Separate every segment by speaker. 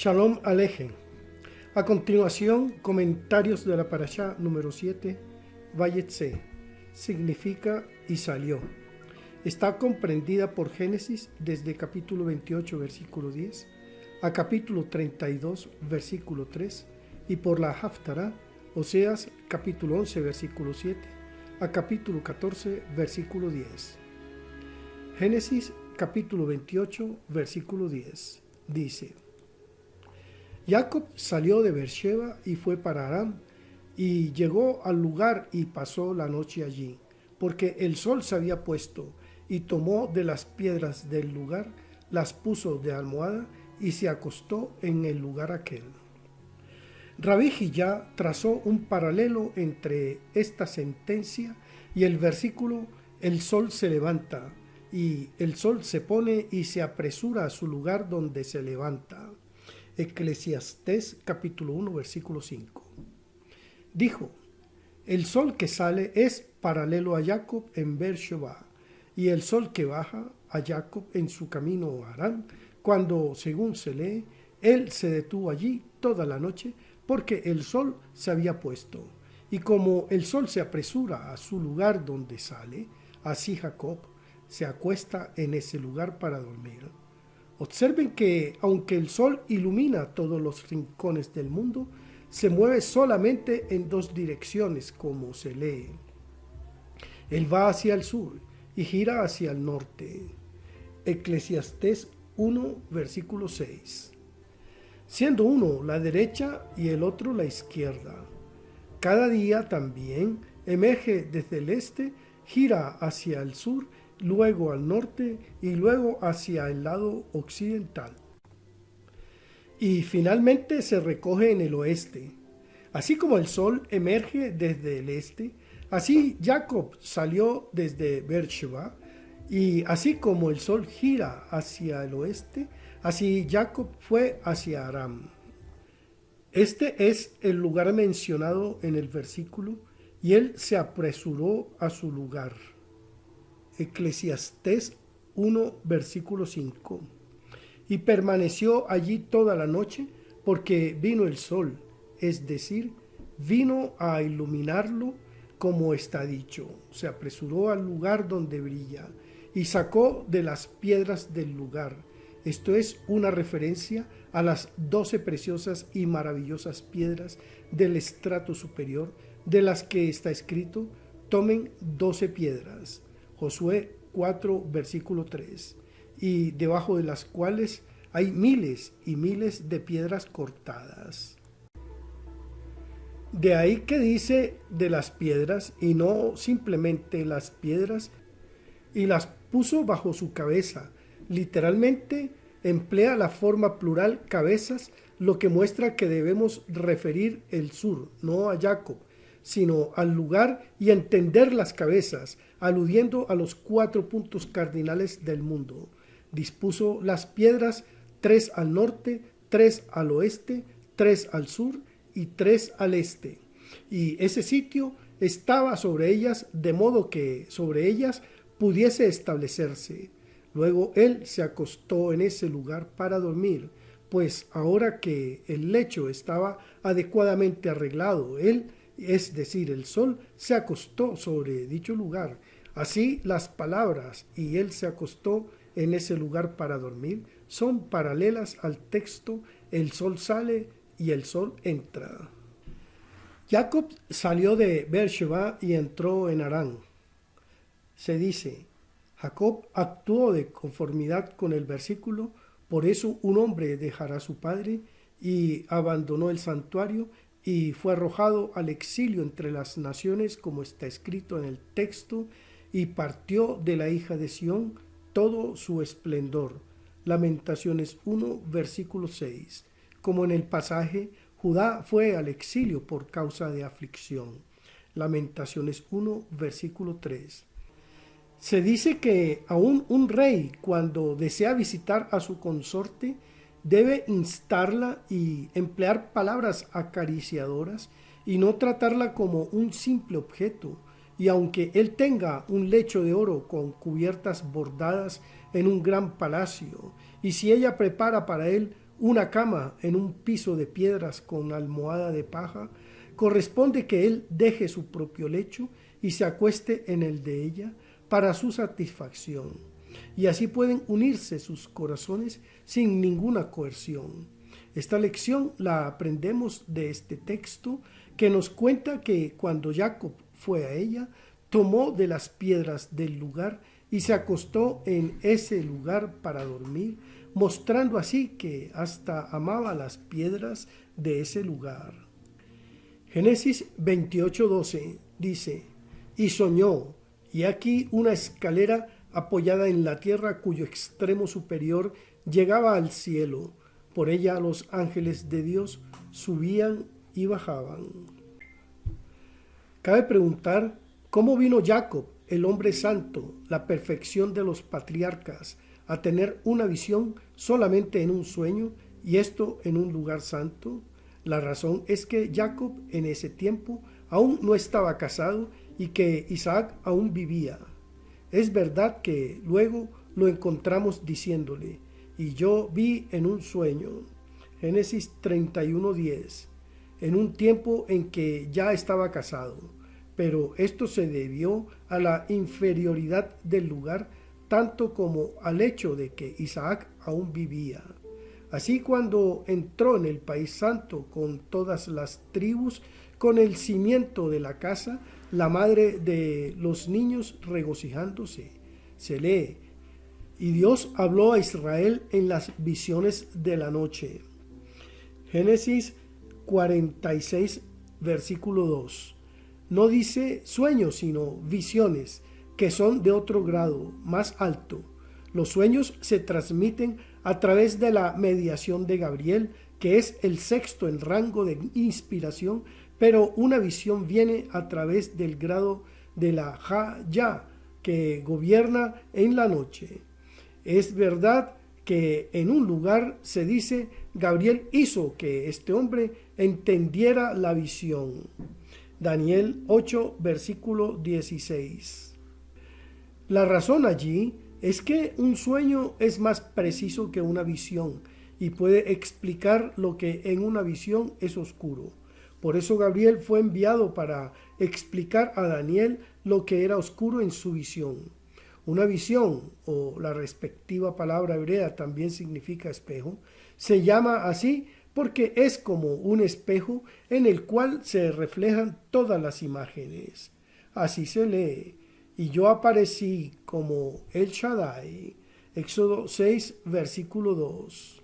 Speaker 1: Shalom Alejem. A continuación, comentarios de la parashá número 7, Vayetze, significa y salió. Está comprendida por Génesis desde capítulo 28, versículo 10, a capítulo 32, versículo 3, y por la Haftará, Oseas, capítulo 11, versículo 7, a capítulo 14, versículo 10. Génesis, capítulo 28, versículo 10, dice: Jacob salió de Beersheba y fue para Aram, y llegó al lugar y pasó la noche allí, porque el sol se había puesto, y tomó de las piedras del lugar, las puso de almohada, y se acostó en el lugar aquel. Rabí Hillá trazó un paralelo entre esta sentencia y el versículo: el sol se levanta, y el sol se pone y se apresura a su lugar donde se levanta. Eclesiastés capítulo 1, versículo 5. Dijo: el sol que sale es paralelo a Jacob en Beersheba, y el sol que baja a Jacob en su camino a Harán, cuando, según se lee, él se detuvo allí toda la noche, porque el sol se había puesto. Y como el sol se apresura a su lugar donde sale, así Jacob se acuesta en ese lugar para dormir. Observen que, aunque el sol ilumina todos los rincones del mundo, se mueve solamente en dos direcciones, como se lee. Él va hacia el sur y gira hacia el norte. Eclesiastés 1, versículo 6. Siendo uno la derecha y el otro la izquierda. Cada día también emerge desde el este, gira hacia el sur, luego al norte y luego hacia el lado occidental. Y finalmente se recoge en el oeste. Así como el sol emerge desde el este, así Jacob salió desde Beersheba, y así como el sol gira hacia el oeste, así Jacob fue hacia Aram. Este es el lugar mencionado en el versículo, y él se apresuró a su lugar. Eclesiastés 1, versículo 5. Y permaneció allí toda la noche, porque vino el sol, es decir, vino a iluminarlo, como está dicho. Se apresuró al lugar donde brilla, y sacó de las piedras del lugar. Esto es una referencia a las 12 preciosas y maravillosas piedras del estrato superior, de las que está escrito: tomen 12 piedras. Josué 4, versículo 3, y debajo de las cuales hay miles y miles de piedras cortadas. De ahí que dice de las piedras, y no simplemente las piedras, y las puso bajo su cabeza. Literalmente emplea la forma plural cabezas, lo que muestra que debemos referir el sur, no a Jacob, sino al lugar, y entender las cabezas, aludiendo a los 4 puntos cardinales del mundo. Dispuso las piedras, 3 al norte, 3 al oeste, 3 al sur y 3 al este. Y ese sitio estaba sobre ellas, de modo que sobre ellas pudiese establecerse. Luego él se acostó en ese lugar para dormir, pues ahora que el lecho estaba adecuadamente arreglado, él, es decir, el sol, se acostó sobre dicho lugar. Así las palabras "y él se acostó en ese lugar para dormir" son paralelas al texto "el sol sale y el sol entra". Jacob salió de Beersheba y entró en Harán. Se dice: Jacob actuó de conformidad con el versículo, por eso un hombre dejará a su padre y abandonó el santuario y fue arrojado al exilio entre las naciones, como está escrito en el texto, y partió de la hija de Sión todo su esplendor. Lamentaciones 1, versículo 6. Como en el pasaje, Judá fue al exilio por causa de aflicción. Lamentaciones 1, versículo 3. Se dice que aún un rey, cuando desea visitar a su consorte, debe instarla y emplear palabras acariciadoras y no tratarla como un simple objeto. Y aunque él tenga un lecho de oro con cubiertas bordadas en un gran palacio, y si ella prepara para él una cama en un piso de piedras con almohada de paja, corresponde que él deje su propio lecho y se acueste en el de ella para su satisfacción. Y así pueden unirse sus corazones sin ninguna coerción. Esta lección la aprendemos de este texto que nos cuenta que cuando Jacob fue a ella, tomó de las piedras del lugar y se acostó en ese lugar para dormir, mostrando así que hasta amaba las piedras de ese lugar. Génesis 28:12 dice: y soñó, y aquí una escalera apoyada en la tierra cuyo extremo superior llegaba al cielo. Por ella los ángeles de Dios subían y bajaban. Cabe preguntar cómo vino Jacob, el hombre santo, la perfección de los patriarcas, a tener una visión solamente en un sueño, y esto en un lugar santo. La razón es que Jacob en ese tiempo aún no estaba casado y que Isaac aún vivía. Es verdad que luego lo encontramos diciéndole: y yo vi en un sueño, Génesis 31:10, en un tiempo en que ya estaba casado, pero esto se debió a la inferioridad del lugar, tanto como al hecho de que Isaac aún vivía. Así, cuando entró en el país santo con todas las tribus, con el cimiento de la casa, la madre de los niños regocijándose, se lee: y Dios habló a Israel en las visiones de la noche. Génesis 46, versículo 2. No dice sueños, sino visiones, que son de otro grado, más alto. Los sueños se transmiten a través de la mediación de Gabriel, que es el sexto en rango de inspiración, pero una visión viene a través del grado de la Ha-Ya, que gobierna en la noche. Es verdad que en un lugar se dice: Gabriel hizo que este hombre entendiera la visión. Daniel 8, versículo 16. La razón allí es que un sueño es más preciso que una visión y puede explicar lo que en una visión es oscuro. Por eso Gabriel fue enviado para explicar a Daniel lo que era oscuro en su visión. Una visión, o la respectiva palabra hebrea también significa espejo, se llama así porque es como un espejo en el cual se reflejan todas las imágenes. Así se lee: y yo aparecí como El Shaddai, Éxodo 6, versículo 2.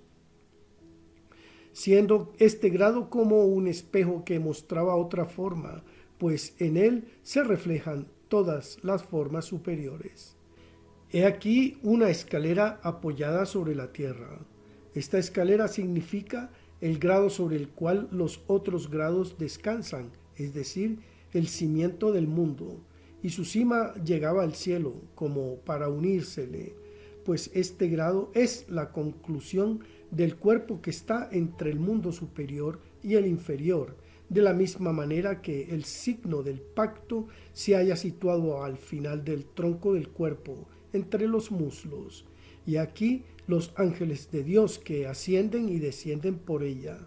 Speaker 1: Siendo este grado como un espejo que mostraba otra forma, pues en él se reflejan todas las formas superiores. He aquí una escalera apoyada sobre la tierra. Esta escalera significa el grado sobre el cual los otros grados descansan, es decir, el cimiento del mundo, y su cima llegaba al cielo como para unírsele, pues este grado es la conclusión del cuerpo que está entre el mundo superior y el inferior, de la misma manera que el signo del pacto se haya situado al final del tronco del cuerpo, entre los muslos, y aquí los ángeles de Dios que ascienden y descienden por ella.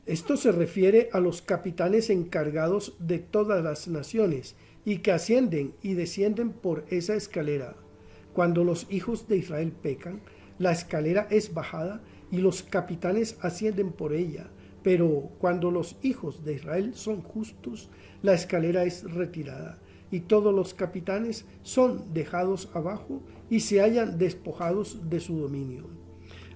Speaker 1: Esto se refiere a los capitanes encargados de todas las naciones y que ascienden y descienden por esa escalera. Cuando los hijos de Israel pecan, la escalera es bajada y los capitanes ascienden por ella, pero cuando los hijos de Israel son justos, la escalera es retirada y todos los capitanes son dejados abajo y se hallan despojados de su dominio.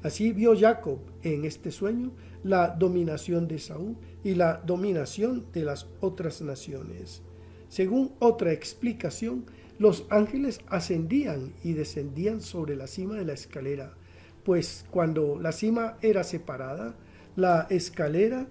Speaker 1: Así vio Jacob en este sueño la dominación de Saúl y la dominación de las otras naciones. Según otra explicación, los ángeles ascendían y descendían sobre la cima de la escalera, pues cuando la cima era separada, la escalera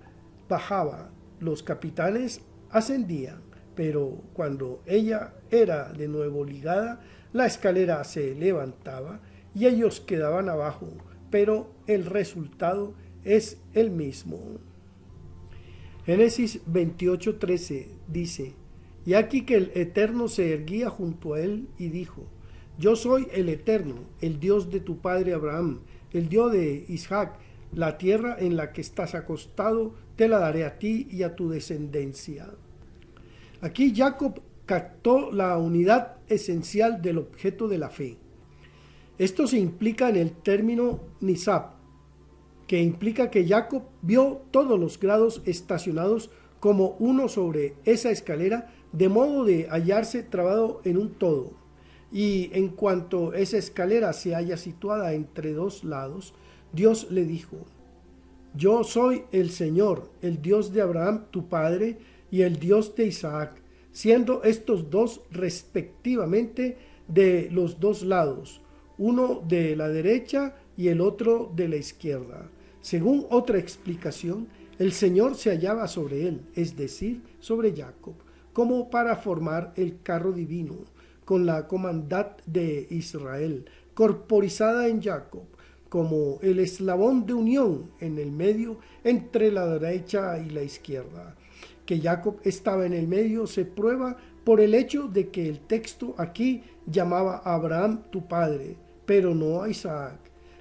Speaker 1: bajaba, los capitanes ascendían, pero cuando ella era de nuevo ligada, la escalera se levantaba y ellos quedaban abajo, pero el resultado es el mismo. Génesis 28:13 dice: y aquí que el Eterno se erguía junto a él y dijo: yo soy el Eterno, el Dios de tu padre Abraham, el Dios de Isaac. la tierra en la que estás acostado te la daré a ti y a tu descendencia. Aquí Jacob captó la unidad esencial del objeto de la fe. Esto se implica en el término Nisab, que implica que Jacob vio todos los grados estacionados como uno sobre esa escalera, de modo de hallarse trabado en un todo. Y en cuanto esa escalera se halla situada entre dos lados, Dios le dijo: yo soy el Señor, el Dios de Abraham tu padre y el Dios de Isaac, siendo estos dos respectivamente de los dos lados, uno de la derecha y el otro de la izquierda. Según otra explicación, el Señor se hallaba sobre él, es decir, sobre Jacob, como para formar el carro divino, con la comandad de Israel, corporizada en Jacob, como el eslabón de unión en el medio entre la derecha y la izquierda. Que Jacob estaba en el medio se prueba por el hecho de que el texto aquí llamaba a Abraham tu padre, pero no a Isaac.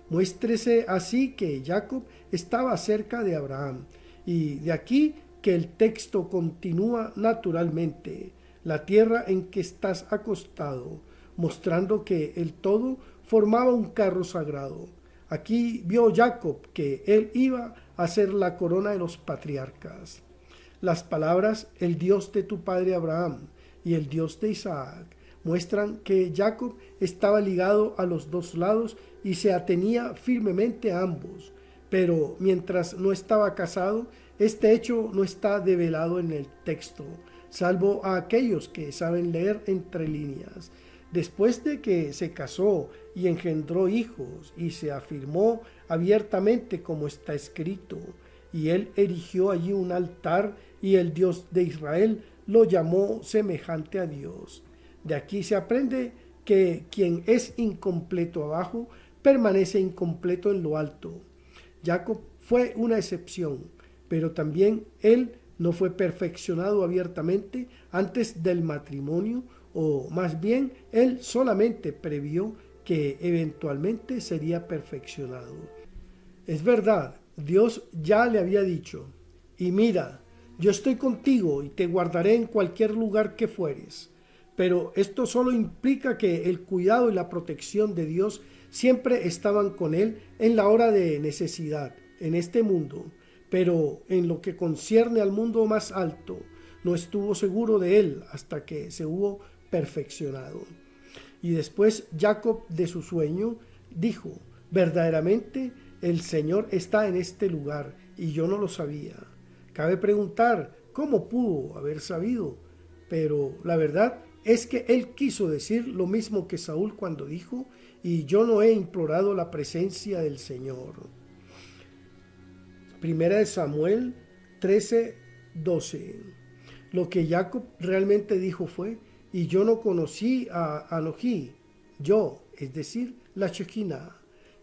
Speaker 1: Muéstrese así que Jacob estaba cerca de Abraham, y de aquí que el texto continúa naturalmente: la tierra en que estás acostado, mostrando que el todo formaba un carro sagrado. Aquí vio Jacob que él iba a ser la corona de los patriarcas. Las palabras el Dios de tu padre Abraham y el Dios de Isaac muestran que Jacob estaba ligado a los dos lados y se atenía firmemente a ambos, pero mientras no estaba casado, este hecho no está develado en el texto, salvo a aquellos que saben leer entre líneas. Después de que se casó y engendró hijos y se afirmó abiertamente como está escrito, y él erigió allí un altar y el Dios de Israel lo llamó semejante a Dios. De aquí se aprende que quien es incompleto abajo permanece incompleto en lo alto. Jacob fue una excepción, pero también él no fue perfeccionado abiertamente antes del matrimonio, o más bien él solamente previó que eventualmente sería perfeccionado. Es verdad, Dios ya le había dicho: y mira, yo estoy contigo y te guardaré en cualquier lugar que fueres. Pero esto solo implica que el cuidado y la protección de Dios siempre estaban con él en la hora de necesidad, en este mundo. Pero en lo que concierne al mundo más alto, no estuvo seguro de él hasta que se hubo perfeccionado. Y después Jacob, de su sueño, dijo: verdaderamente el Señor está en este lugar y yo no lo sabía. Cabe preguntar cómo pudo haber sabido, pero la verdad es que él quiso decir lo mismo que Saúl cuando dijo: y yo no he implorado la presencia del Señor. Primera de Samuel 13:12. Lo que Jacob realmente dijo fue: y yo no conocí a Anohí, yo, es decir, la Shekinah,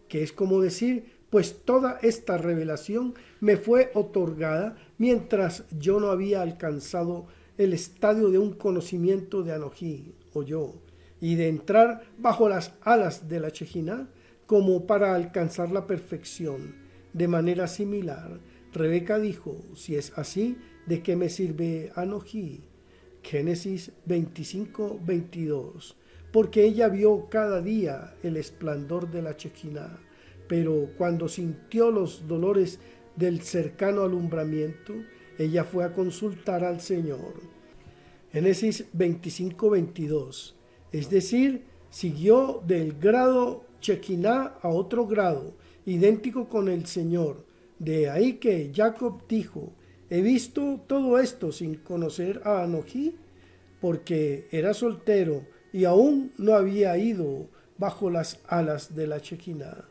Speaker 1: que es como decir, pues toda esta revelación me fue otorgada mientras yo no había alcanzado el estadio de un conocimiento de Anohí, o yo, y de entrar bajo las alas de la Shekinah como para alcanzar la perfección. De manera similar, Rebeca dijo: si es así, ¿de qué me sirve Anohí? Génesis 25:22. Porque ella vio cada día el esplendor de la Shekinah, pero cuando sintió los dolores del cercano alumbramiento, ella fue a consultar al Señor. Génesis 25:22. Es decir, siguió del grado Shekinah a otro grado, idéntico con el Señor. De ahí que Jacob dijo: he visto todo esto sin conocer a Anohí, porque era soltero y aún no había ido bajo las alas de la Shekinah.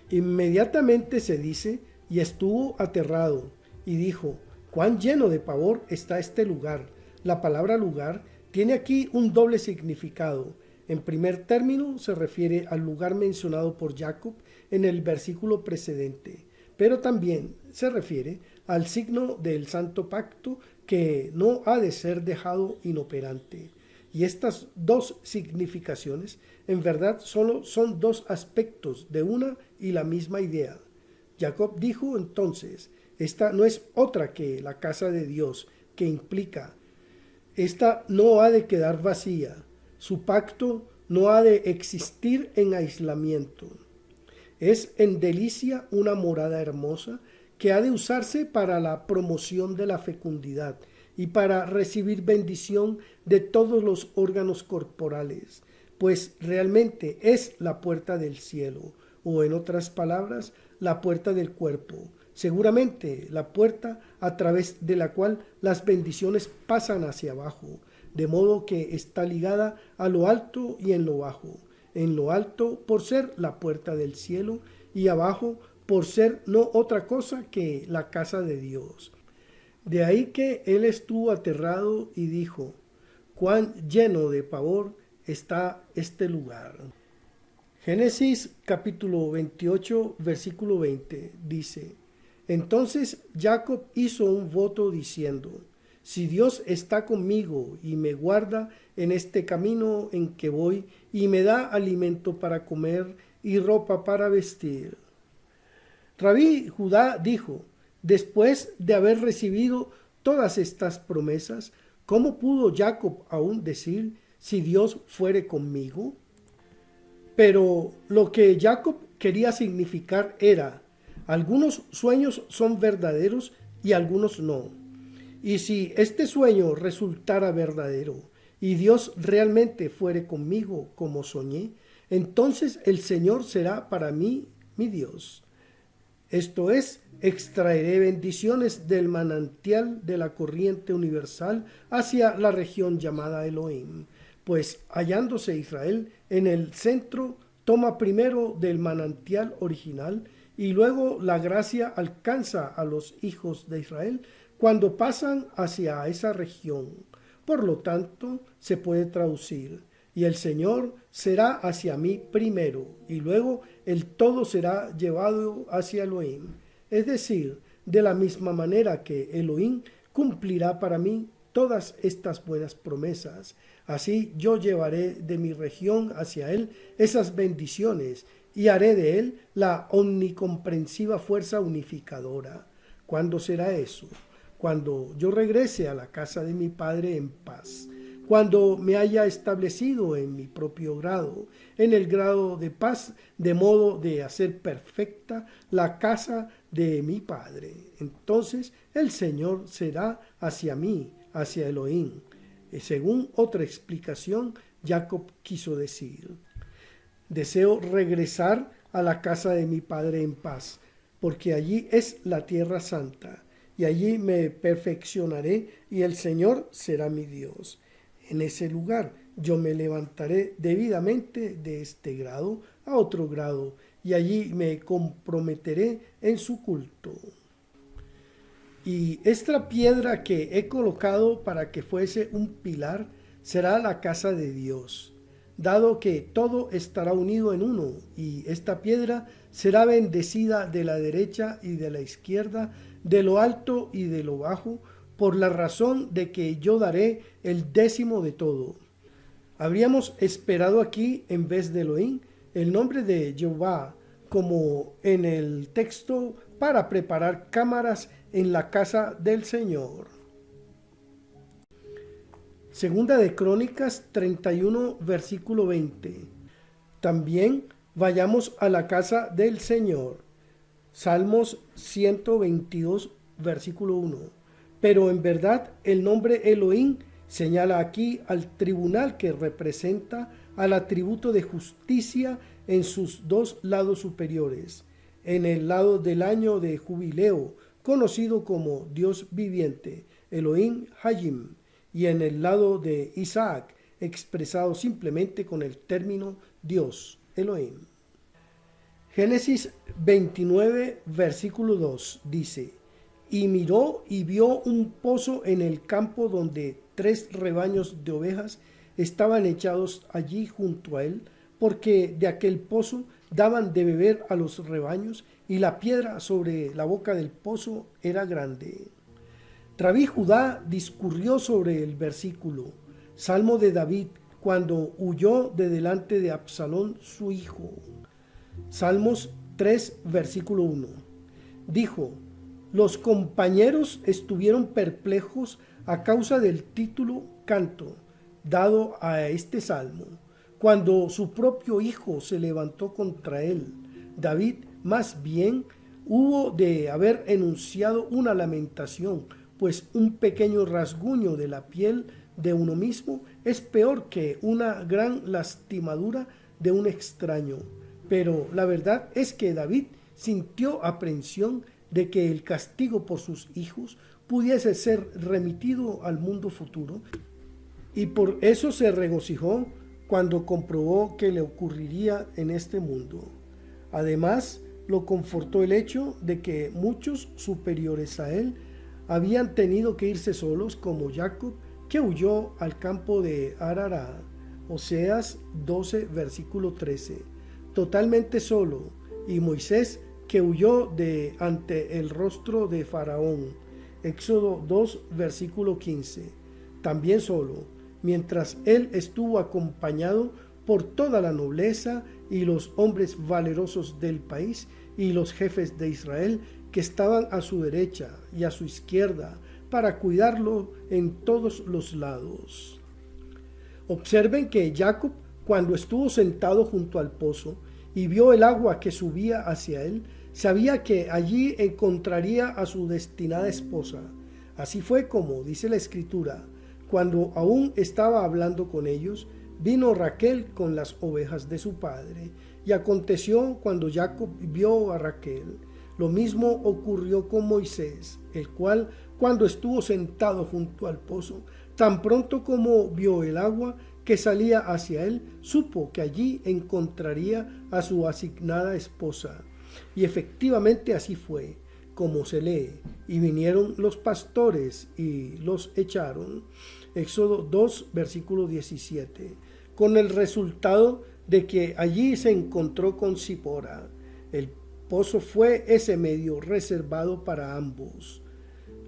Speaker 1: Inmediatamente se dice: y estuvo aterrado, y dijo: cuán lleno de pavor está este lugar. La palabra lugar tiene aquí un doble significado. En primer término se refiere al lugar mencionado por Jacob en el versículo precedente, pero también se refiere al signo del santo pacto que no ha de ser dejado inoperante. Y estas dos significaciones en verdad solo son dos aspectos de una y la misma idea. Jacob dijo entonces: esta no es otra que la casa de Dios, que implica, esta no ha de quedar vacía, su pacto no ha de existir en aislamiento. Es en delicia una morada hermosa que ha de usarse para la promoción de la fecundidad y para recibir bendición de todos los órganos corporales, pues realmente es la puerta del cielo, o en otras palabras, la puerta del cuerpo, seguramente la puerta a través de la cual las bendiciones pasan hacia abajo, de modo que está ligada a lo alto y en lo bajo. En lo alto por ser la puerta del cielo y abajo por ser no otra cosa que la casa de Dios. De ahí que él estuvo aterrado y dijo: cuán lleno de pavor está este lugar. Génesis capítulo 28 versículo 20 dice: entonces Jacob hizo un voto diciendo: si Dios está conmigo y me guarda en este camino en que voy y me da alimento para comer y ropa para vestir. Rabí Judá dijo: después de haber recibido todas estas promesas, ¿cómo pudo Jacob aún decir: si Dios fuere conmigo? Pero lo que Jacob quería significar era: algunos sueños son verdaderos y algunos no. Y si este sueño resultara verdadero y Dios realmente fuere conmigo como soñé, entonces el Señor será para mí mi Dios. Esto es, extraeré bendiciones del manantial de la corriente universal hacia la región llamada Elohim, pues hallándose Israel en el centro, toma primero del manantial original y luego la gracia alcanza a los hijos de Israel cuando pasan hacia esa región. Por lo tanto, se puede traducir: y el Señor será hacia mí primero, y luego el todo será llevado hacia Elohim. Es decir, de la misma manera que Elohim cumplirá para mí todas estas buenas promesas, así yo llevaré de mi región hacia él esas bendiciones y haré de él la omnicomprensiva fuerza unificadora. ¿Cuándo será eso? Cuando yo regrese a la casa de mi padre en paz, cuando me haya establecido en mi propio grado, en el grado de paz, de modo de hacer perfecta la casa de mi padre. Entonces el Señor será hacia mí, hacia Elohim. Según otra explicación, Jacob quiso decir: deseo regresar a la casa de mi padre en paz, porque allí es la tierra santa, y allí me perfeccionaré y el Señor será mi Dios. En ese lugar yo me levantaré debidamente de este grado a otro grado, y allí me comprometeré en su culto. Y esta piedra que he colocado para que fuese un pilar será la casa de Dios, dado que todo estará unido en uno, y esta piedra será bendecida de la derecha y de la izquierda, de lo alto y de lo bajo, por la razón de que yo daré el décimo de todo. Habríamos esperado aquí, en vez de Elohim, el nombre de Jehová, como en el texto, para preparar cámaras en la casa del Señor. Segunda de Crónicas 31, versículo 20. También vayamos a la casa del Señor. Salmos 122, versículo 1. Pero en verdad el nombre Elohim señala aquí al tribunal que representa al atributo de justicia en sus dos lados superiores. En el lado del año de jubileo, conocido como Dios viviente, Elohim Hayim, y en el lado de Isaac, expresado simplemente con el término Dios, Elohim. Génesis 29, versículo 2 dice: y miró y vio un pozo en el campo donde 3 rebaños de ovejas estaban echados allí junto a él, porque de aquel pozo daban de beber a los rebaños, y la piedra sobre la boca del pozo era grande. Rabí Judá discurrió sobre el versículo, Salmo de David, cuando huyó de delante de Absalón su hijo. Salmos 3, versículo 1. dijo: los compañeros estuvieron perplejos a causa del título canto dado a este salmo, cuando su propio hijo se levantó contra él. David más bien hubo de haber enunciado una lamentación, pues un pequeño rasguño de la piel de uno mismo es peor que una gran lastimadura de un extraño. Pero la verdad es que David sintió aprensión de que el castigo por sus hijos pudiese ser remitido al mundo futuro, y por eso se regocijó cuando comprobó que le ocurriría en este mundo. Además, lo confortó el hecho de que muchos superiores a él habían tenido que irse solos, como Jacob, que huyó al campo de Arará, Oseas 12, versículo 13, totalmente solo, y Moisés, que huyó de ante el rostro de Faraón, Éxodo 2, versículo 15, también solo, mientras él estuvo acompañado por toda la nobleza y los hombres valerosos del país y los jefes de Israel que estaban a su derecha y a su izquierda para cuidarlo en todos los lados. Observen que Jacob, cuando estuvo sentado junto al pozo y vio el agua que subía hacia él, sabía que allí encontraría a su destinada esposa. Así fue como, dice la Escritura, cuando aún estaba hablando con ellos, vino Raquel con las ovejas de su padre. Y aconteció cuando Jacob vio a Raquel, lo mismo ocurrió con Moisés, el cual, cuando estuvo sentado junto al pozo, tan pronto como vio el agua que salía hacia él, supo que allí encontraría a su asignada esposa. Y efectivamente así fue, como se lee: y vinieron los pastores y los echaron. Éxodo 2, versículo 17, con el resultado de que allí se encontró con Zipora. El pozo fue ese medio reservado para ambos.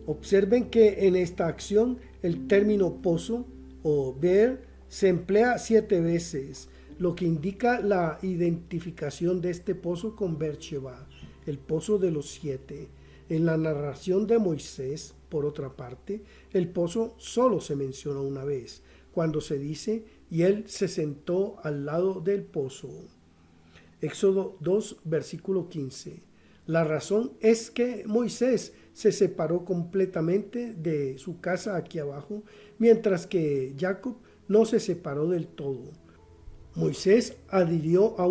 Speaker 1: Observen que en esta acción el término pozo o beer se emplea 7 veces, lo que indica la identificación de este pozo con Beersheba, el pozo de los 7. En la narración de Moisés, por otra parte, el pozo solo se menciona una vez, cuando se dice: y él se sentó al lado del pozo. Éxodo 2, versículo 15. La razón es que Moisés se separó completamente de su casa aquí abajo, mientras que Jacob no se separó del todo. Moisés adhirió a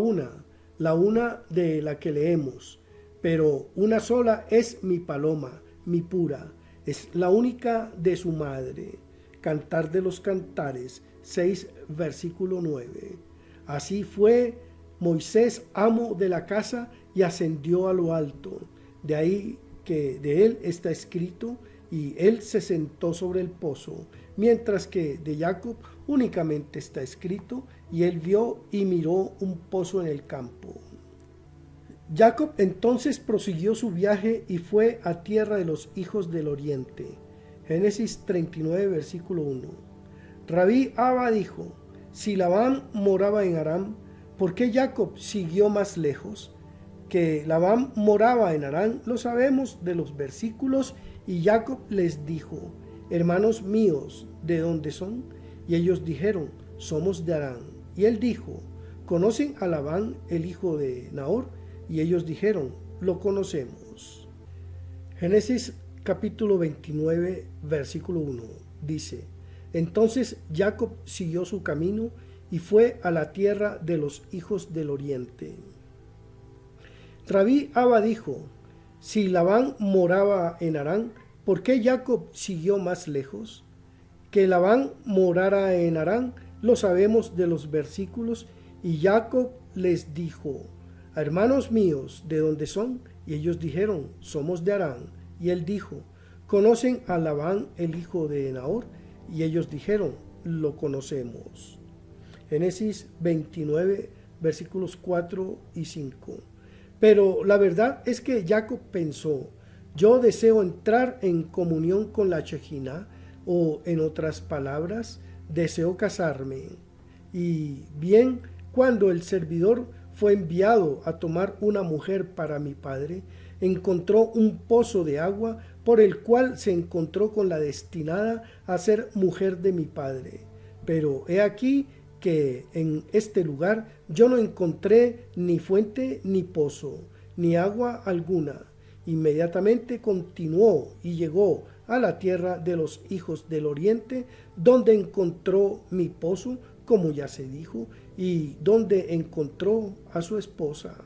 Speaker 1: la una de la que leemos: pero una sola es mi paloma, mi pura, es la única de su madre. Cantar de los Cantares 6, versículo 9. Así fue Moisés amo de la casa y ascendió a lo alto. De ahí que de él está escrito: y él se sentó sobre el pozo, mientras que de Jacob únicamente está escrito: y él vio y miró un pozo en el campo. Jacob entonces prosiguió su viaje y fue a tierra de los hijos del oriente. Génesis 39, versículo 1. Rabí Abba dijo: si Labán moraba en Aram, ¿por qué Jacob siguió más lejos? Que Labán moraba en Harán lo sabemos de los versículos. Y Jacob les dijo: hermanos míos, ¿de dónde son? Y ellos dijeron: somos de Harán. Y él dijo: ¿conocen a Labán, el hijo de Nahor? Y ellos dijeron: lo conocemos. Génesis capítulo 29, versículo 1 dice: entonces Jacob siguió su camino y fue a la tierra de los hijos del oriente. Rabí Abba dijo: si Labán moraba en Harán, ¿por qué Jacob siguió más lejos? Que Labán morara en Harán lo sabemos de los versículos. Y Jacob les dijo: hermanos míos, ¿de dónde son? Y ellos dijeron: somos de Harán. Y él dijo: ¿conocen a Labán, el hijo de Nahor? Y ellos dijeron: lo conocemos. Génesis 29, versículos 4 y 5. Pero la verdad es que Jacob pensó: yo deseo entrar en comunión con la Shejina, o en otras palabras, deseo casarme. Y bien, cuando el servidor fue enviado a tomar una mujer para mi padre, encontró un pozo de agua por el cual se encontró con la destinada a ser mujer de mi padre. Pero he aquí que en este lugar yo no encontré ni fuente ni pozo, ni agua alguna. Inmediatamente continuó y llegó a la tierra de los hijos del oriente, donde encontró mi pozo, como ya se dijo, y donde encontró a su esposa.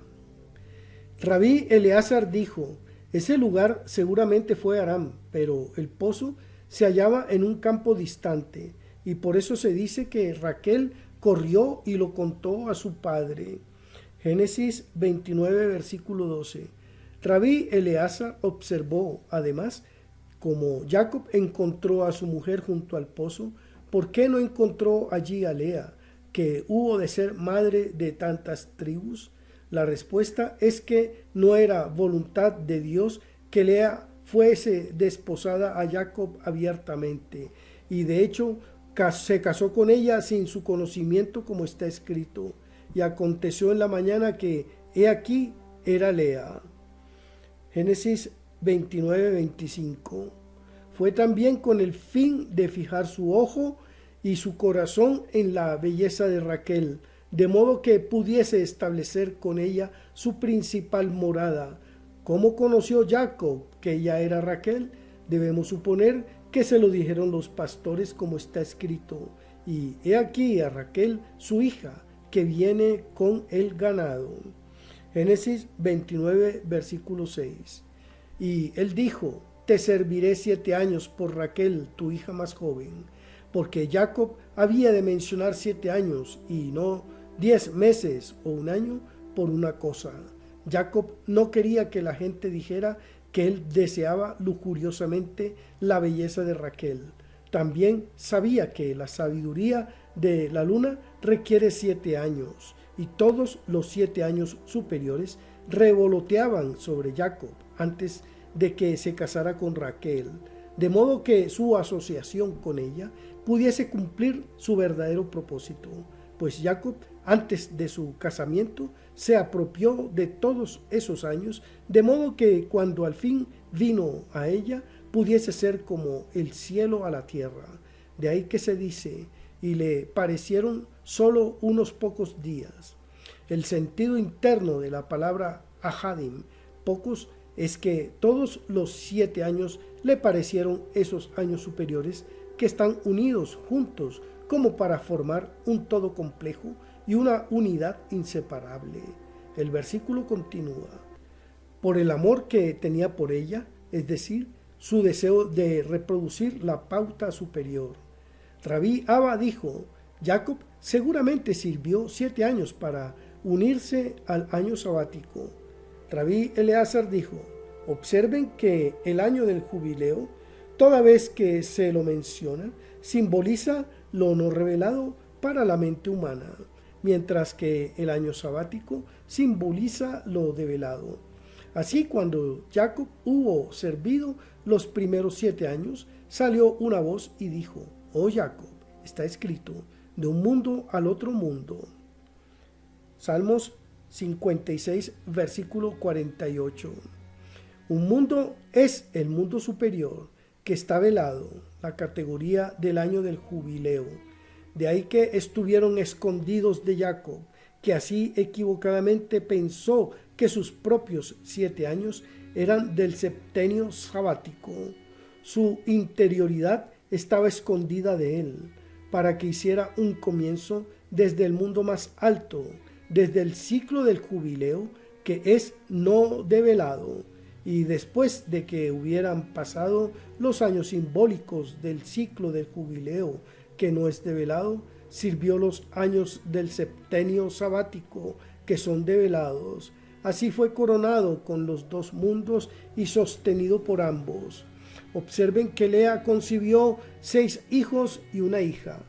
Speaker 1: Rabí Eleazar dijo: ese lugar seguramente fue Aram, pero el pozo se hallaba en un campo distante, y por eso se dice que Raquel corrió y lo contó a su padre. Génesis 29, versículo 12. Rabí Eleazar observó, además, como Jacob encontró a su mujer junto al pozo, ¿por qué no encontró allí a Lea, que hubo de ser madre de tantas tribus? La respuesta es que no era voluntad de Dios que Lea fuese desposada a Jacob abiertamente, y de hecho se casó con ella sin su conocimiento, como está escrito. Y aconteció en la mañana que, he aquí, era Lea. Génesis 29, 25. Fue también con el fin de fijar su ojo y su corazón en la belleza de Raquel, de modo que pudiese establecer con ella su principal morada. ¿Cómo conoció Jacob que ella era Raquel? Debemos suponer que se lo dijeron los pastores, como está escrito: y he aquí a Raquel, su hija, que viene con el ganado. Génesis 29, versículo 6. Y él dijo: te serviré 7 años por Raquel, tu hija más joven, porque Jacob había de mencionar 7 años y no 10 meses o un año por una cosa. Jacob no quería que la gente dijera que él deseaba lujuriosamente la belleza de Raquel. También sabía que la sabiduría de la luna requiere 7 años, y todos los 7 años superiores revoloteaban sobre Jacob antes de que se casara con Raquel, de modo que su asociación con ella pudiese cumplir su verdadero propósito, pues Jacob, antes de su casamiento, se apropió de todos esos años, de modo que cuando al fin vino a ella, pudiese ser como el cielo a la tierra. De ahí que se dice: y le parecieron solo unos pocos días. El sentido interno de la palabra ahadim, pocos, es que todos los 7 años le parecieron esos años superiores que están unidos juntos como para formar un todo complejo y una unidad inseparable. El versículo continúa: por el amor que tenía por ella, es decir, su deseo de reproducir la pauta superior. Rabí Abba dijo: Jacob seguramente sirvió 7 años para unirse al año sabático. Rabí Eleazar dijo: observen que el año del jubileo, toda vez que se lo menciona, simboliza lo no revelado para la mente humana, mientras que el año sabático simboliza lo develado. Así, cuando Jacob hubo servido los primeros 7 años, salió una voz y dijo: oh Jacob, está escrito, de un mundo al otro mundo. Salmos 56, versículo 48. Un mundo es el mundo superior que está velado, la categoría del año del jubileo. De ahí que estuvieron escondidos de Jacob, que así equivocadamente pensó que sus propios 7 años eran del septenio sabático. Su interioridad estaba escondida de él, para que hiciera un comienzo desde el mundo más alto, desde el ciclo del jubileo, que es no develado, y después de que hubieran pasado los años simbólicos del ciclo del jubileo, que no es develado, sirvió los años del septenio sabático, que son develados. Así fue coronado con los 2 mundos y sostenido por ambos. Observen que Lea concibió 6 hijos y una hija.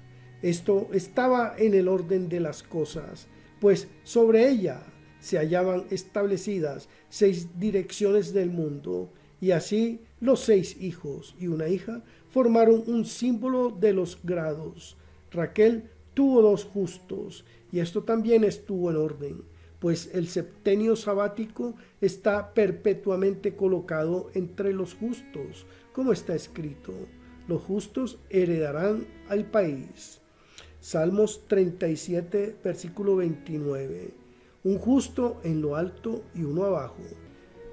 Speaker 1: Esto estaba en el orden de las cosas, pues sobre ella se hallaban establecidas 6 direcciones del mundo, y así los 6 hijos y una hija formaron un símbolo de los grados. Raquel tuvo 2 justos, y esto también estuvo en orden, pues el septenio sabático está perpetuamente colocado entre los justos, como está escrito: los justos heredarán al país. Salmos 37, versículo 29. Un justo en lo alto y uno abajo.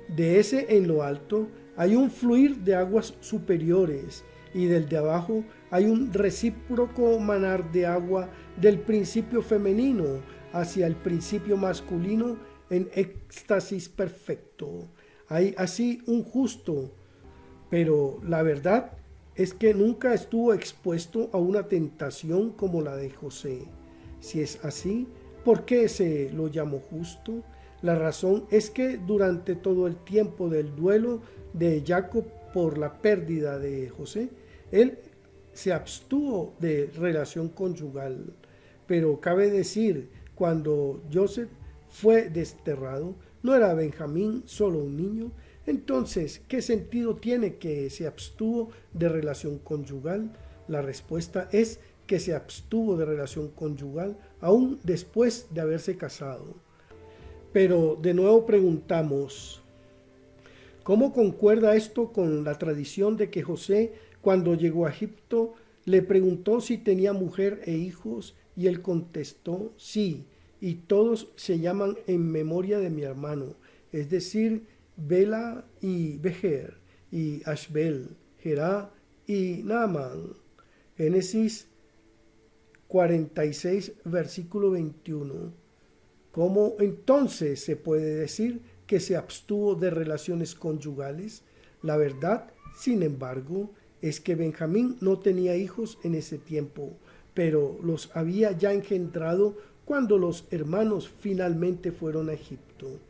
Speaker 1: De ese en lo alto hay un fluir de aguas superiores, y del de abajo hay un recíproco manar de agua del principio femenino hacia el principio masculino en éxtasis perfecto. Hay así un justo, pero la verdad es que nunca estuvo expuesto a una tentación como la de José. Si es así, ¿por qué se lo llamó justo? La razón es que durante todo el tiempo del duelo de Jacob por la pérdida de José, él se abstuvo de relación conyugal. Pero cabe decir, cuando Joseph fue desterrado, no era Benjamín solo un niño. Entonces, ¿qué sentido tiene que se abstuvo de relación conyugal? La respuesta es que se abstuvo de relación conyugal aún después de haberse casado. Pero de nuevo preguntamos, ¿cómo concuerda esto con la tradición de que José, cuando llegó a Egipto, le preguntó si tenía mujer e hijos, y él contestó sí, y todos se llaman en memoria de mi hermano, es decir, Bela y Bejer, y Ashbel, Gerá y Naamán? Génesis 46, versículo 21. ¿Cómo entonces se puede decir que se abstuvo de relaciones conyugales? La verdad, sin embargo, es que Benjamín no tenía hijos en ese tiempo, pero los había ya engendrado cuando los hermanos finalmente fueron a Egipto.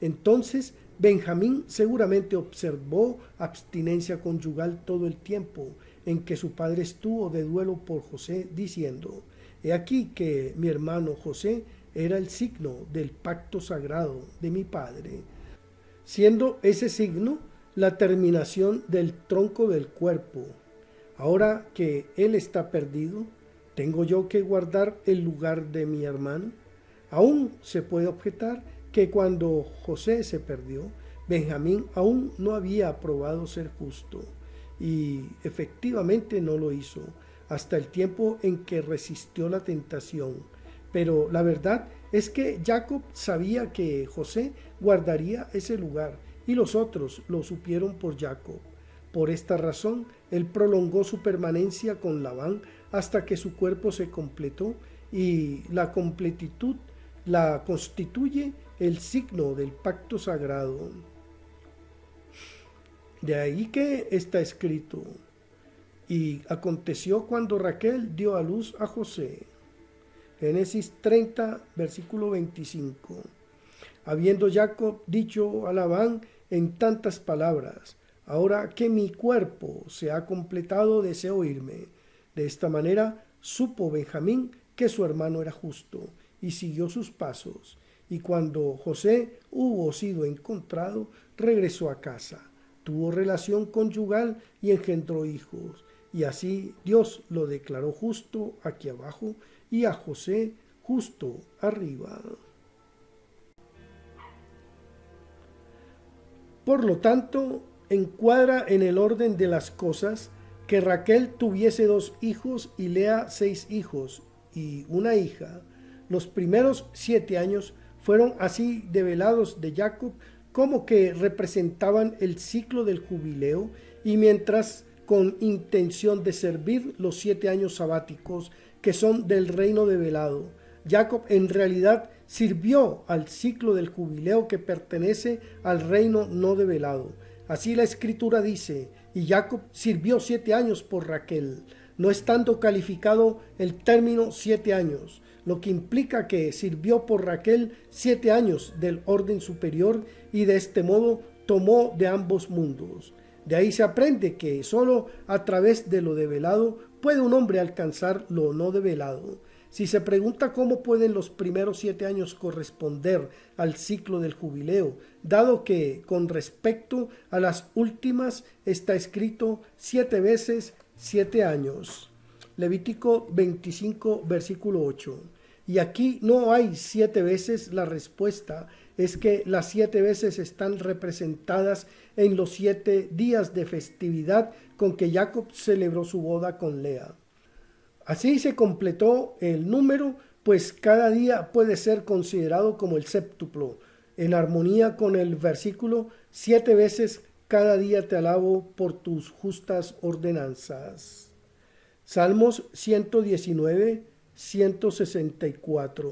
Speaker 1: Entonces, Benjamín seguramente observó abstinencia conyugal todo el tiempo en que su padre estuvo de duelo por José, diciendo: he aquí que mi hermano José era el signo del pacto sagrado de mi padre, siendo ese signo la terminación del tronco del cuerpo. Ahora que él está perdido, ¿tengo yo que guardar el lugar de mi hermano? Aún se puede objetar que cuando José se perdió, Benjamín aún no había probado ser justo, y efectivamente no lo hizo hasta el tiempo en que resistió la tentación. Pero la verdad es que Jacob sabía que José guardaría ese lugar, y los otros lo supieron por Jacob. Por esta razón, él prolongó su permanencia con Labán hasta que su cuerpo se completó, y la completitud la constituye el signo del pacto sagrado. De ahí que está escrito: y aconteció cuando Raquel dio a luz a José. Génesis 30, versículo 25. Habiendo Jacob dicho a Labán en tantas palabras: ahora que mi cuerpo se ha completado, deseo irme. De esta manera supo Benjamín que su hermano era justo, y siguió sus pasos. Y cuando José hubo sido encontrado, regresó a casa, tuvo relación conyugal y engendró hijos. Y así Dios lo declaró justo aquí abajo y a José justo arriba. Por lo tanto, encuadra en el orden de las cosas que Raquel tuviese 2 hijos y Lea 6 hijos y una hija. Los primeros 7 años fueron así develados de Jacob, como que representaban el ciclo del jubileo, y mientras con intención de servir los 7 años sabáticos que son del reino develado, Jacob en realidad sirvió al ciclo del jubileo que pertenece al reino no develado. Así la escritura dice: y Jacob sirvió 7 años por Raquel, no estando calificado el término 7 años, lo que implica que sirvió por Raquel 7 años del orden superior, y de este modo tomó de ambos mundos. De ahí se aprende que solo a través de lo develado puede un hombre alcanzar lo no develado. Si se pregunta cómo pueden los primeros 7 años corresponder al ciclo del jubileo, dado que con respecto a las últimas está escrito 7 veces 7 años. Levítico 25, versículo 8. Y aquí no hay 7 veces. La respuesta es que las 7 veces están representadas en los 7 días de festividad con que Jacob celebró su boda con Lea. Así se completó el número, pues cada día puede ser considerado como el séptuplo, en armonía con el versículo: 7 veces cada día te alabo por tus justas ordenanzas. Salmos 119, 164.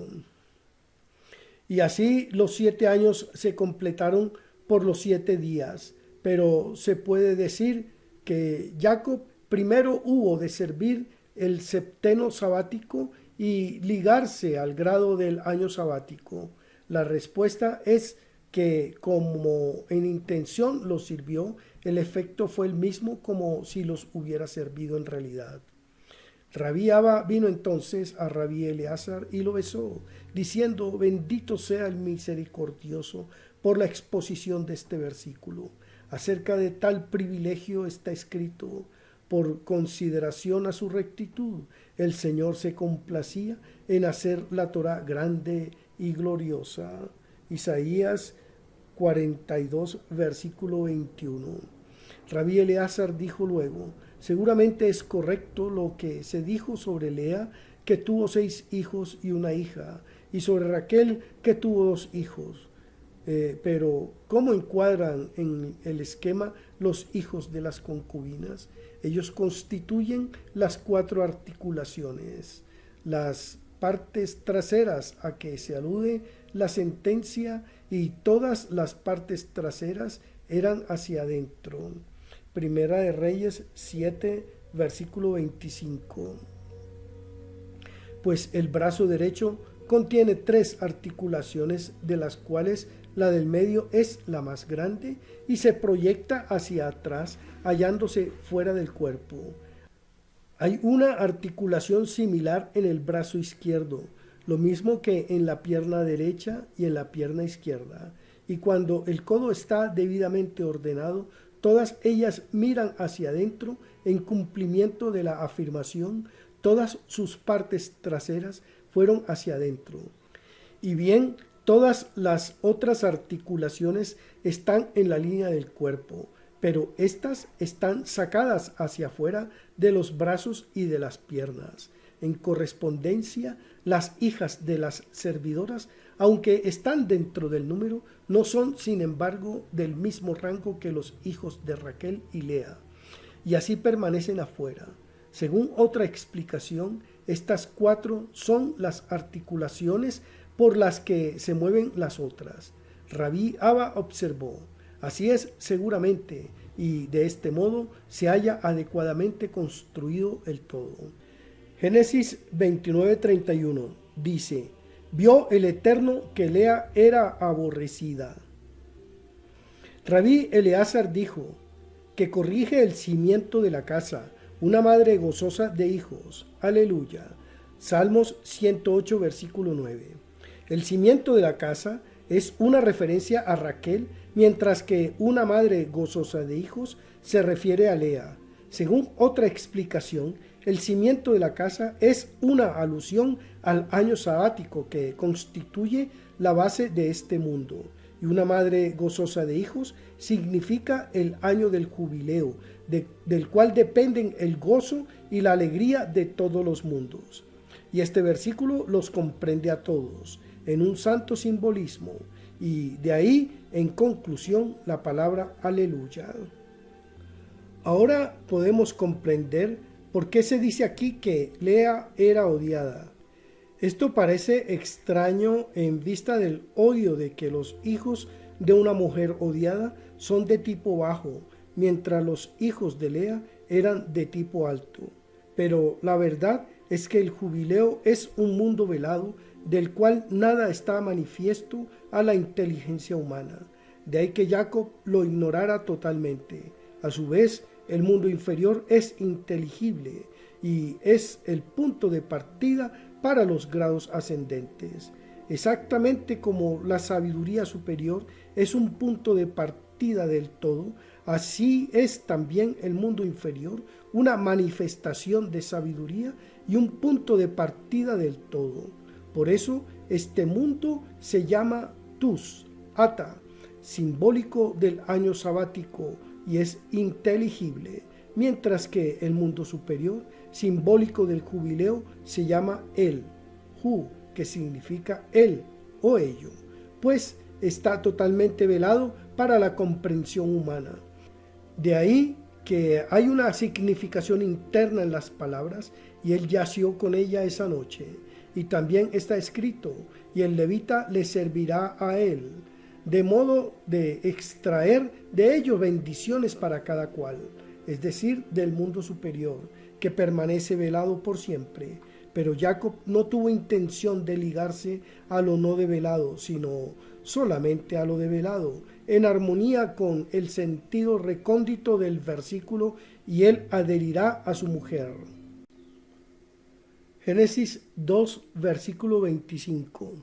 Speaker 1: Y así los 7 años se completaron por los 7 días, pero se puede decir que Jacob primero hubo de servir el septeno sabático y ligarse al grado del año sabático. La respuesta es que como en intención los sirvió, el efecto fue el mismo como si los hubiera servido en realidad. Rabí Abba vino entonces a Rabí Eleazar y lo besó, diciendo: bendito sea el misericordioso, por la exposición de este versículo. Acerca de tal privilegio está escrito: por consideración a su rectitud, el Señor se complacía en hacer la Torá grande y gloriosa. Isaías 42, versículo 21. Rabí Eleazar dijo luego: seguramente es correcto lo que se dijo sobre Lea, que tuvo 6 hijos y una hija, y sobre Raquel, que tuvo 2 hijos. Pero ¿cómo encuadran en el esquema los hijos de las concubinas? Ellos constituyen las 4 articulaciones, las partes traseras a que se alude la sentencia, y todas las partes traseras eran hacia adentro. Primera de Reyes 7, versículo 25. Pues el brazo derecho contiene 3 articulaciones, de las cuales la del medio es la más grande y se proyecta hacia atrás, hallándose fuera del cuerpo. Hay una articulación similar en el brazo izquierdo, lo mismo que en la pierna derecha y en la pierna izquierda. Y cuando el codo está debidamente ordenado, todas ellas miran hacia adentro en cumplimiento de la afirmación: todas sus partes traseras fueron hacia adentro. Y bien, todas las otras articulaciones están en la línea del cuerpo, pero estas están sacadas hacia afuera de los brazos y de las piernas. En correspondencia, las hijas de las servidoras, aunque están dentro del número, no son sin embargo del mismo rango que los hijos de Raquel y Lea, y así permanecen afuera. Según otra explicación, estas 4 son las articulaciones por las que se mueven las otras. Rabí Abba observó: así es seguramente, y de este modo se halla adecuadamente construido el todo. Génesis 29:31 dice: vio el Eterno que Lea era aborrecida. Rabí Eleazar dijo: que corrige el cimiento de la casa, una madre gozosa de hijos. Aleluya. Salmos 108, versículo 9. El cimiento de la casa es una referencia a Raquel, mientras que una madre gozosa de hijos se refiere a Lea. Según otra explicación, el cimiento de la casa es una alusión al año sabático que constituye la base de este mundo, y una madre gozosa de hijos significa el año del jubileo, del cual dependen el gozo y la alegría de todos los mundos. Y este versículo los comprende a todos en un santo simbolismo, y de ahí, en conclusión, la palabra aleluya. Ahora podemos comprender por qué se dice aquí que Lea era odiada. Esto parece extraño en vista del odio de que los hijos de una mujer odiada son de tipo bajo, mientras los hijos de Lea eran de tipo alto. Pero la verdad es que el jubileo es un mundo velado, del cual nada está manifiesto a la inteligencia humana. De ahí que Jacob lo ignorara totalmente. A su vez, el mundo inferior es inteligible y es el punto de partida para los grados ascendentes. Exactamente como la sabiduría superior es un punto de partida del todo, así es también el mundo inferior una manifestación de sabiduría y un punto de partida del todo. Por eso este mundo se llama Tus, Ata, simbólico del año sabático, y es inteligible, mientras que el mundo superior, simbólico del jubileo, se llama El, Hu, que significa él o ello, pues está totalmente velado para la comprensión humana. De ahí que hay una significación interna en las palabras, y él yació con ella esa noche. Y también está escrito, y el levita le servirá a él, de modo de extraer de ellos bendiciones para cada cual, es decir, del mundo superior, que permanece velado por siempre. Pero Jacob no tuvo intención de ligarse a lo no develado, sino solamente a lo develado, en armonía con el sentido recóndito del versículo, y él adherirá a su mujer. Génesis 2, versículo 25.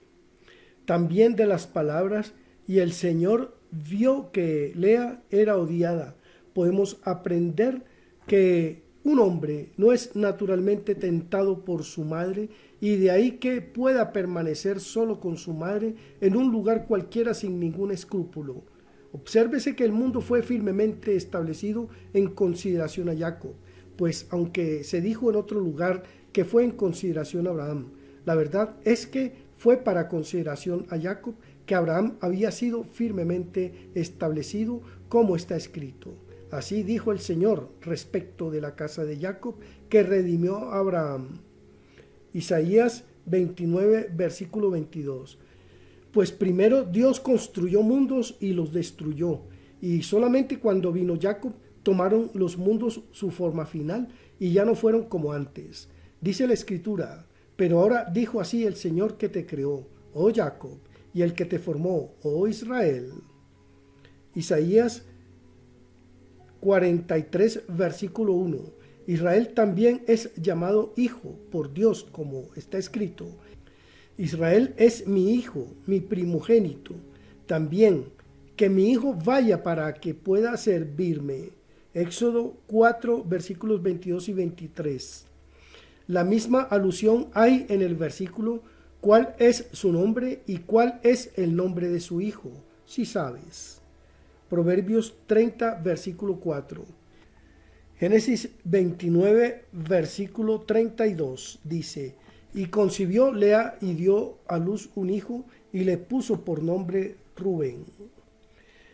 Speaker 1: También de las palabras, y el Señor vio que Lea era odiada, podemos aprender que un hombre no es naturalmente tentado por su madre, y de ahí que pueda permanecer solo con su madre en un lugar cualquiera sin ningún escrúpulo. Obsérvese que el mundo fue firmemente establecido en consideración a Jacob, pues aunque se dijo en otro lugar que fue en consideración a Abraham, la verdad es que fue para consideración a Jacob, que Abraham había sido firmemente establecido, como está escrito. Así dijo el Señor respecto de la casa de Jacob, que redimió a Abraham. Isaías 29, versículo 22. Pues primero Dios construyó mundos y los destruyó, y solamente cuando vino Jacob tomaron los mundos su forma final, y ya no fueron como antes. Dice la Escritura: pero ahora dijo así el Señor que te creó, oh Jacob, y el que te formó, oh Israel. Isaías 43, versículo 1. Israel también es llamado hijo por Dios, como está escrito: Israel es mi hijo, mi primogénito. También que mi hijo vaya para que pueda servirme. Éxodo 4, versículos 22 y 23. La misma alusión hay en el versículo: ¿cuál es su nombre y cuál es el nombre de su hijo? Si sabes. Proverbios 30, versículo 4. Génesis 29, versículo 32 dice: y concibió Lea y dio a luz un hijo, y le puso por nombre Rubén.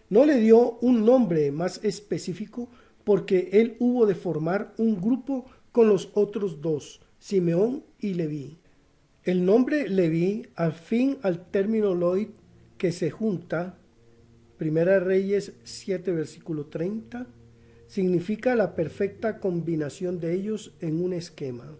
Speaker 1: No le dio un nombre más específico, porque él hubo de formar un grupo con los otros dos, Simeón y Leví. El nombre Leví, al fin al término Loid, que se junta, Primera Reyes 7, versículo 30, significa la perfecta combinación de ellos en un esquema.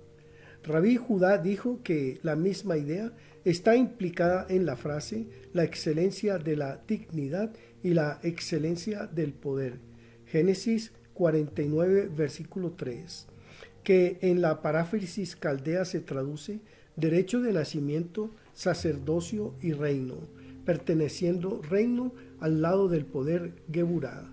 Speaker 1: Rabí Judá dijo que la misma idea está implicada en la frase la excelencia de la dignidad y la excelencia del poder. Génesis 49, versículo 3, que en la paráfrasis caldea se traduce derecho de nacimiento, sacerdocio y reino, perteneciendo reino al lado del poder Geburá.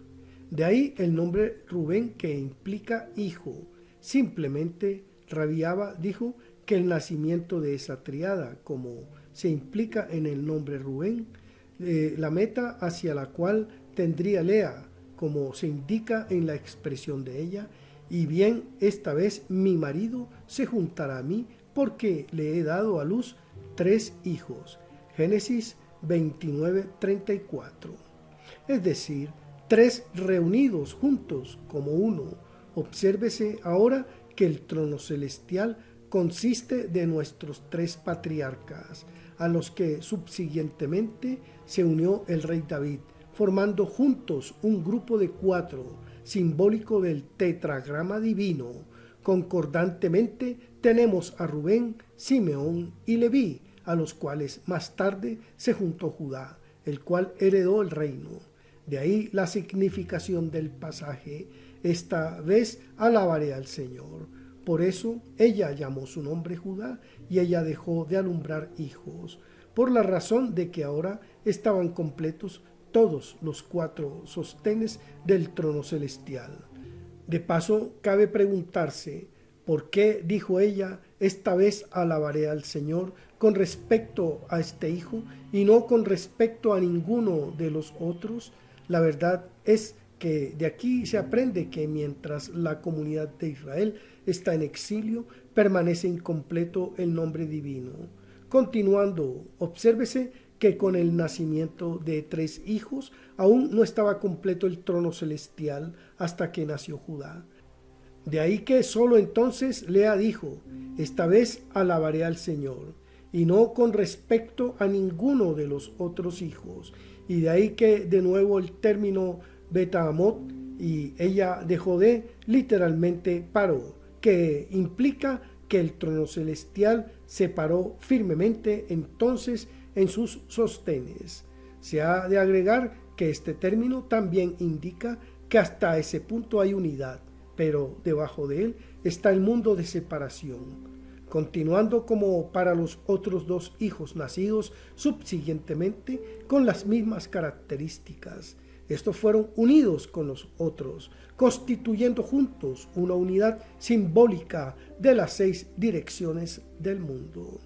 Speaker 1: De ahí el nombre Rubén, que implica hijo. Simplemente Rabí Abba dijo que el nacimiento de esa triada, como se implica en el nombre Rubén, la meta hacia la cual tendría Lea, como se indica en la expresión de ella, y bien esta vez mi marido se juntará a mí, porque le he dado a luz 3 hijos. Génesis 29, 34. Es decir, 3 reunidos juntos como uno. Obsérvese ahora que el trono celestial consiste de nuestros 3 patriarcas, a los que subsiguientemente se unió el rey David, formando juntos un grupo de 4, simbólico del tetragrama divino. Concordantemente tenemos a Rubén, Simeón y Leví, a los cuales más tarde se juntó Judá, el cual heredó el reino. De ahí la significación del pasaje: esta vez alabaré al Señor. Por eso ella llamó su nombre Judá, y ella dejó de alumbrar hijos, por la razón de que ahora estaban completos todos los 4 sostenes del trono celestial. De paso, cabe preguntarse, ¿por qué dijo ella, esta vez alabaré al Señor, con respecto a este hijo y no con respecto a ninguno de los otros, la verdad es que de aquí se aprende que mientras la comunidad de Israel está en exilio, permanece incompleto el nombre divino. Continuando, obsérvese que con el nacimiento de 3 hijos aún no estaba completo el trono celestial hasta que nació Judá. De ahí que solo entonces Lea dijo: esta vez alabaré al Señor, y no con respecto a ninguno de los otros hijos. Y de ahí que de nuevo el término Betaamot, y ella dejó de, literalmente paró, que implica que el trono celestial se paró firmemente entonces en sus sostenes. Se ha de agregar que este término también indica que hasta ese punto hay unidad, pero debajo de él está el mundo de separación. Continuando como para los otros 2 hijos nacidos subsiguientemente con las mismas características. Estos fueron unidos con los otros, constituyendo juntos una unidad simbólica de las 6 direcciones del mundo.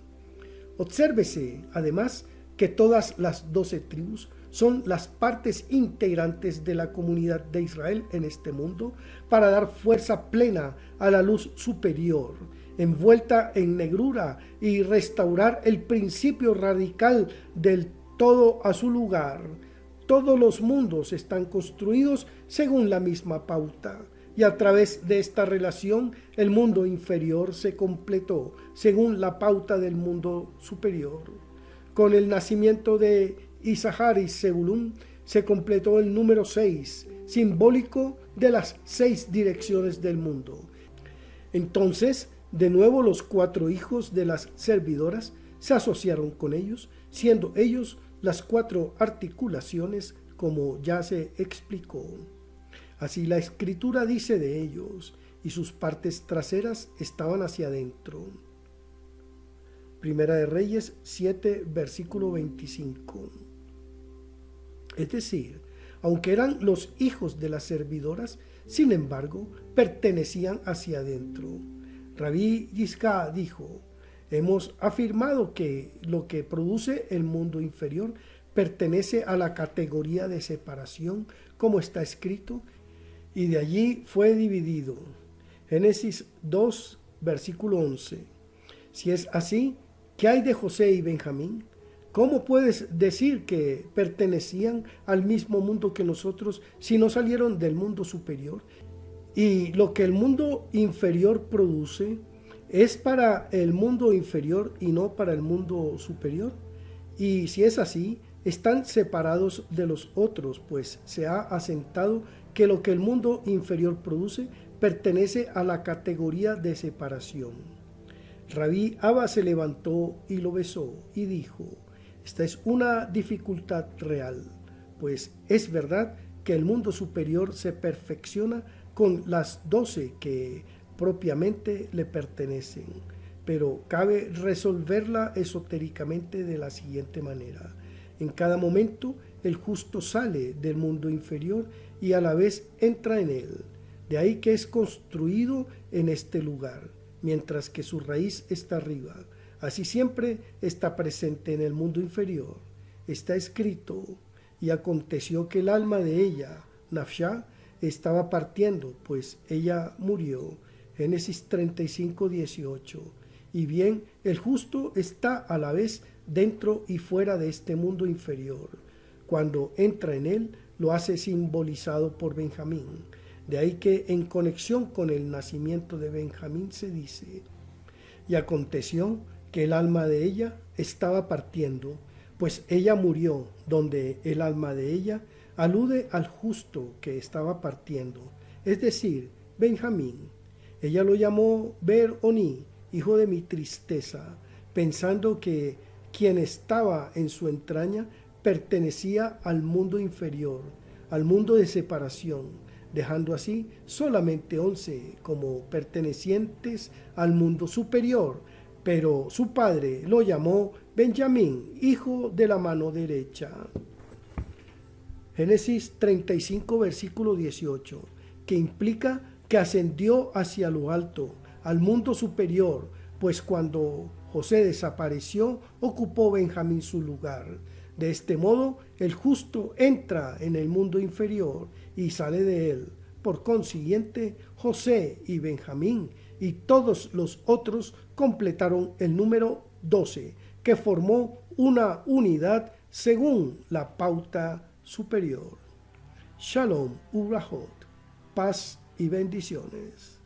Speaker 1: Obsérvese, además, que todas las 12 tribus son las partes integrantes de la comunidad de Israel en este mundo para dar fuerza plena a la luz superior, envuelta en negrura, y restaurar el principio radical del todo a su lugar. Todos los mundos están construidos según la misma pauta, y a través de esta relación el mundo inferior se completó según la pauta del mundo superior. Con el nacimiento de Isahar y Zebulún se completó el número 6, simbólico de las 6 direcciones del mundo. Entonces, de nuevo los 4 hijos de las servidoras se asociaron con ellos, siendo ellos las 4 articulaciones, como ya se explicó. Así la escritura dice de ellos: y sus partes traseras estaban hacia adentro. Primera de Reyes 7, versículo 25. Es decir, aunque eran los hijos de las servidoras, sin embargo, pertenecían hacia adentro. Rabí Yisca dijo: hemos afirmado que lo que produce el mundo inferior pertenece a la categoría de separación, como está escrito, y de allí fue dividido. Génesis 2, versículo 11. Si es así, ¿qué hay de José y Benjamín? ¿Cómo puedes decir que pertenecían al mismo mundo que nosotros si no salieron del mundo superior? Y lo que el mundo inferior produce es para el mundo inferior y no para el mundo superior. Y si es así, están separados de los otros, pues se ha asentado que lo que el mundo inferior produce pertenece a la categoría de separación. Rabí Abba se levantó y lo besó y dijo: esta es una dificultad real, pues es verdad que el mundo superior se perfecciona con las 12 que propiamente le pertenecen, pero cabe resolverla esotéricamente de la siguiente manera: en cada momento el justo sale del mundo inferior y a la vez entra en él, de ahí que es construido en este lugar, mientras que su raíz está arriba. Así siempre está presente en el mundo inferior. Está escrito: y aconteció que el alma de ella, Nafshá, estaba partiendo, pues ella murió. Génesis 35, 18. Y bien, el justo está a la vez dentro y fuera de este mundo inferior. Cuando entra en él, lo hace simbolizado por Benjamín. De ahí que en conexión con el nacimiento de Benjamín se dice: y aconteció que el alma de ella estaba partiendo, pues ella murió, donde el alma de ella alude al justo que estaba partiendo, es decir, Benjamín. Ella lo llamó Ber-Oni, hijo de mi tristeza, pensando que quien estaba en su entraña pertenecía al mundo inferior, al mundo de separación, dejando así solamente 11 como pertenecientes al mundo superior, pero su padre lo llamó Benjamín, hijo de la mano derecha. Génesis 35, versículo 18, que implica que ascendió hacia lo alto, al mundo superior, pues cuando José desapareció, ocupó Benjamín su lugar. De este modo, el justo entra en el mundo inferior y sale de él. Por consiguiente, José y Benjamín y todos los otros completaron el número 12, que formó una unidad según la pauta superior. Shalom Ubrahot, paz y bendiciones.